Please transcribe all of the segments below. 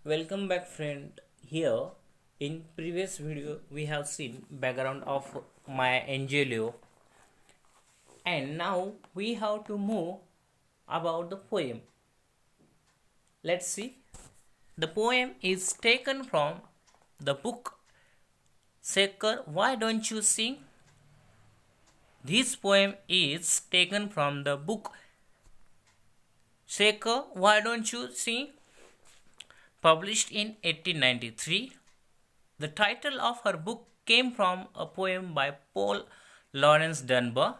Welcome back friend. Here in previous video we have seen background of Maya Angelou, and now we have to move about the poem. Let's see. The poem is taken from the book Shaker, Why Don't You Sing? This poem is taken from the book Shaker, Why Don't You Sing? Published in 1893. The title of her book came from a poem by Paul Laurence Dunbar.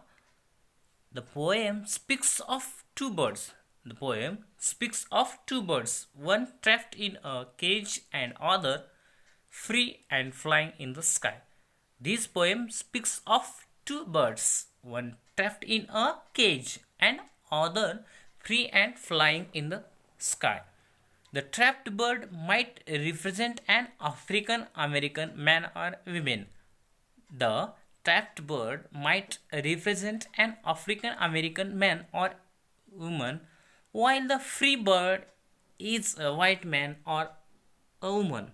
The poem speaks of two birds. The poem speaks of two birds, one trapped in a cage and other free and flying in the sky. This poem speaks of two birds, one trapped in a cage and other free and flying in the sky. The trapped bird might represent an African American man or woman. The trapped bird might represent an African American man or woman, while the free bird is a white man or a woman.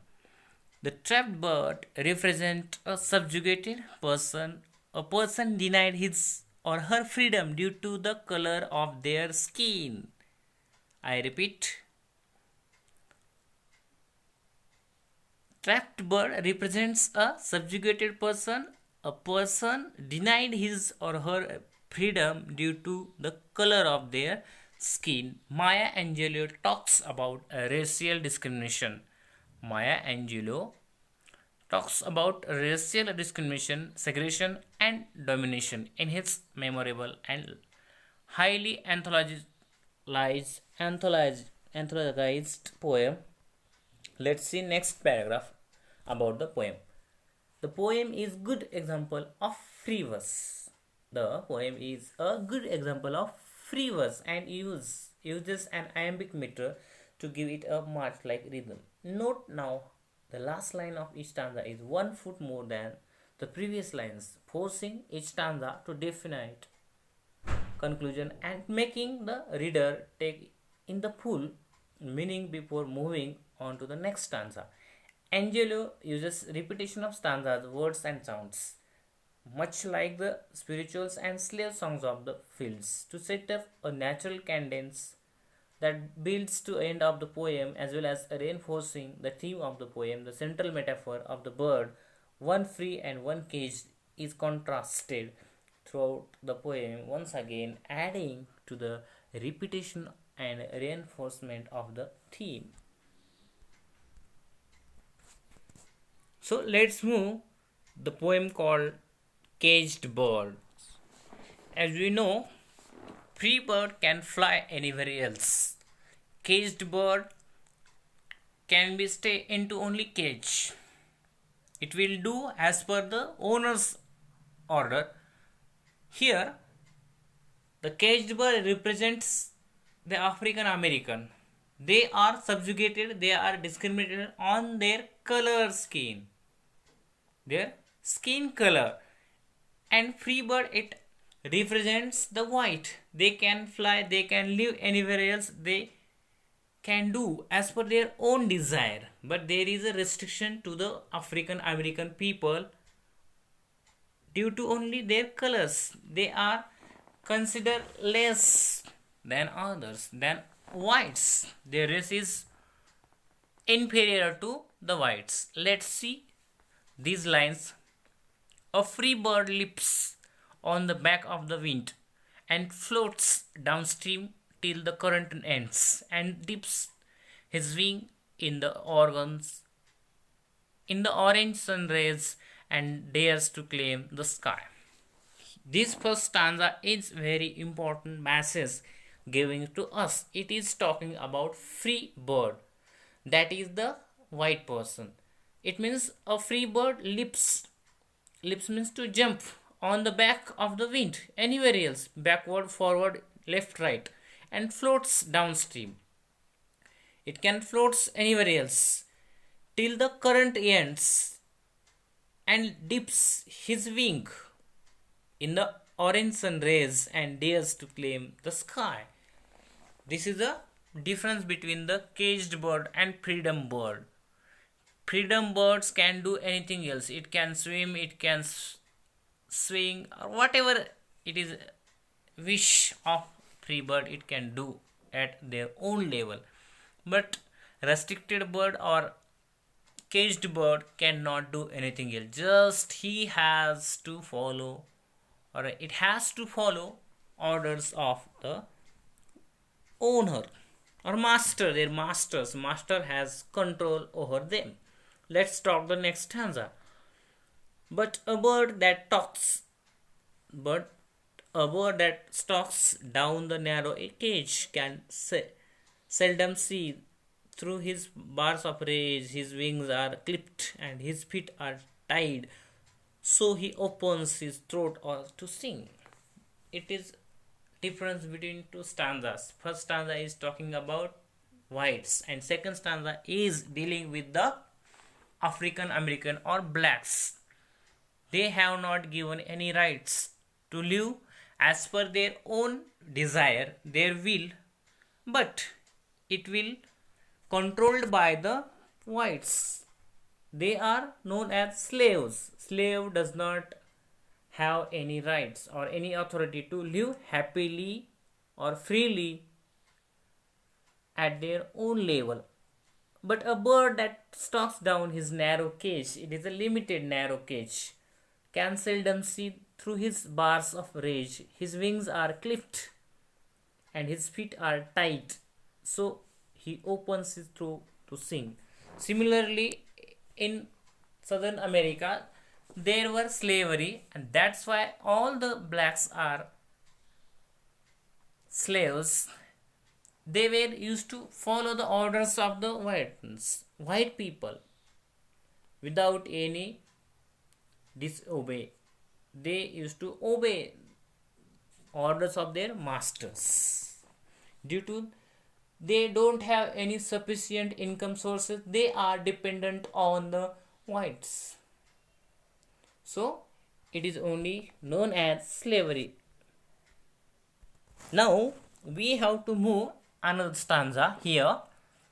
The trapped bird represents a subjugated person, a person denied his or her freedom due to the color of their skin. I repeat, trapped bird represents a subjugated person, a person denied his or her freedom due to the color of their skin. Maya Angelou talks about racial discrimination. Maya Angelou talks about racial discrimination, segregation, and domination in his memorable and highly anthologized poem. Let's see next paragraph about the poem. The poem is good example of free verse. The poem is a good example of free verse and uses an iambic meter to give it a march-like rhythm. Note now the last line of each stanza is 1 foot more than the previous lines, forcing each stanza to definite conclusion and making the reader take in the full meaning before moving on to the next stanza. Angelou uses repetition of stanzas, words, and sounds, much like the spirituals and slave songs of the fields, to set up a natural cadence that builds to end of the poem, as well as reinforcing the theme of the poem. The central metaphor of the bird, one free and one caged, is contrasted throughout the poem, once again adding to the repetition and reinforcement of the theme. So let's move the poem called Caged Bird. As we know, free bird can fly anywhere else. Caged bird can be stay into only cage. It will do as per the owner's order. Here, the caged bird represents the African American. They are subjugated, they are discriminated on their color skin. Their skin color. And free bird, it represents the white. They can fly, they can live anywhere else, they can do as per their own desire. But there is a restriction to the African American people due to only their colors. They are considered less than others, than whites. Their race is inferior to the whites. Let's see these lines. A free bird leaps on the back of the wind and floats downstream till the current ends, and dips his wing in the orange sun rays, and dares to claim the sky. This first stanza is very important message giving to us. It is talking about free bird, that is the white person. It means a free bird leaps means to jump on the back of the wind anywhere else, backward, forward, left, right, and floats downstream. It can floats anywhere else till the current ends and dips his wing in the orange sun rays and dares to claim the sky. This is a difference between the caged bird and freedom bird. Freedom birds can do anything else. It can swim, it can swing, or whatever it is wish of free bird it can do at their own level. But restricted bird or caged bird cannot do anything else. Just he has to follow, or it has to follow orders of the owner or master, their master has control over them. Let's talk the next stanza. But a bird that talks, but a bird that stalks down the narrow cage can seldom see through his bars of rage. His wings are clipped and his feet are tied, so he opens his throat to sing. It is difference between two stanzas. First stanza is talking about whites, and second stanza is dealing with the African American or blacks. They have not given any rights to live as per their own desire, their will, but it will controlled by the whites. They are known as slaves. Slave does not have any rights or any authority to live happily or freely at their own level. But a bird that stalks down his narrow cage, it is a limited narrow cage, can seldom see through his bars of rage. His wings are clipped and his feet are tight, so he opens his throat to sing. Similarly, in Southern America, there were slavery, and that's why all the blacks are slaves. They were used to follow the orders of the white people without any disobey. They used to obey orders of their masters. Due to they don't have any sufficient income sources, they are dependent on the whites. So it is only known as slavery. Now we have to move another stanza here.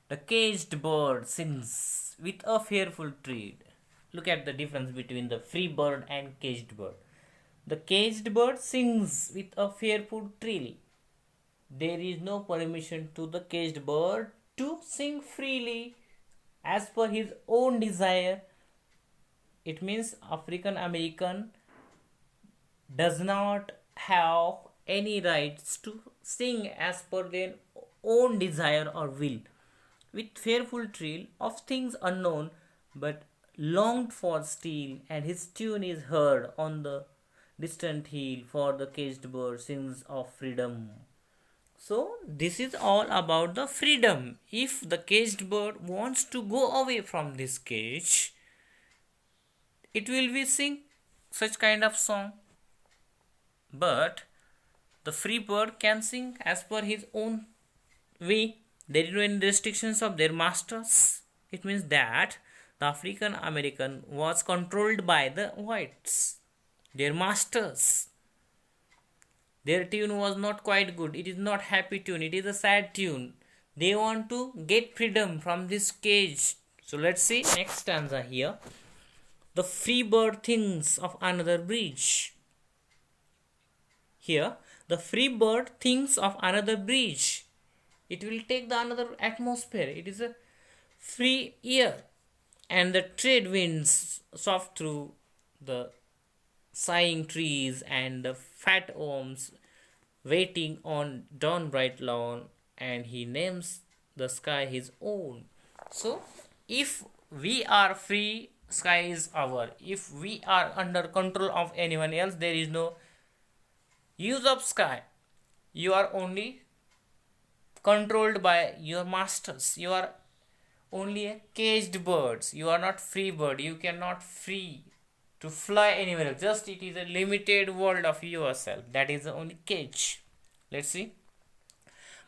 The caged bird sings with a fearful tread. Look at the difference between the free bird and caged bird. The caged bird sings with a fearful trill. There is no permission to the caged bird to sing freely as per his own desire. It means African American does not have any rights to sing as per their own desire or will. With fearful trill of things unknown but longed for still, and his tune is heard on the distant hill, for the caged bird sings of freedom. So this is all about the freedom. If the caged bird wants to go away from this cage, it will be sing such kind of song. But the free bird can sing as per his own way. There is no any restrictions of their masters. It means that the African American was controlled by the whites, their masters. Their tune was not quite good. It is not happy tune. It is a sad tune. They want to get freedom from this cage. So let's see next stanza here. The free bird thinks of another bridge. Here, the free bird thinks of another bridge. It will take the another atmosphere. It is a free air, and the trade winds soft through the sighing trees and the fat worms waiting on dawn bright lawn, and he names the sky his own. So if we are free, sky is our. If we are under control of anyone else, there is no use of sky. You are only controlled by your masters. You are only a caged birds. You are not free bird. You cannot free to fly anywhere else. Just it is a limited world of yourself. That is the only cage. Let's see.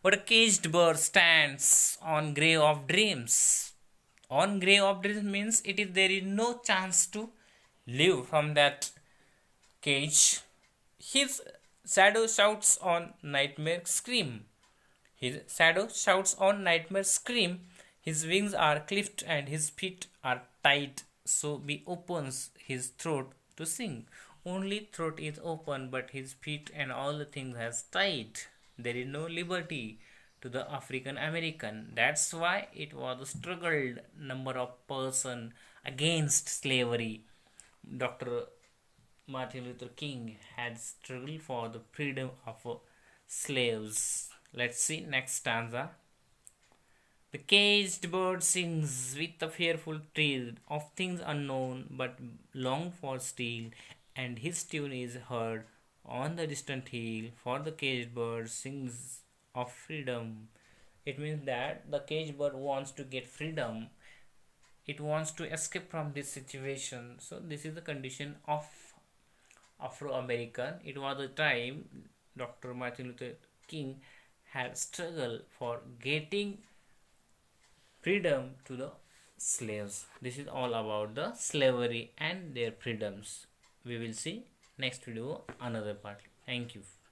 But a caged bird stands on grave of dreams. On grave of dreams means there is no chance to live from that cage. His shadow shouts on nightmare scream. His shadow shouts on nightmare scream. His wings are clipped and his feet are tied, so he opens his throat to sing. Only throat is open, but his feet and all the things has tied. There is no liberty to the African American. That's why it was a struggled number of person against slavery. Dr. Martin Luther King had struggled for the freedom of slaves. Let's see next stanza. The caged bird sings with a fearful trill of things unknown but long for still, and his tune is heard on the distant hill. For the caged bird sings of freedom. It means that the caged bird wants to get freedom. It wants to escape from this situation. So this is the condition of Afro-American. It was a time Dr. Martin Luther King had struggled for getting freedom to the slaves. This is all about the slavery and their freedoms. We will see next video another part. Thank you.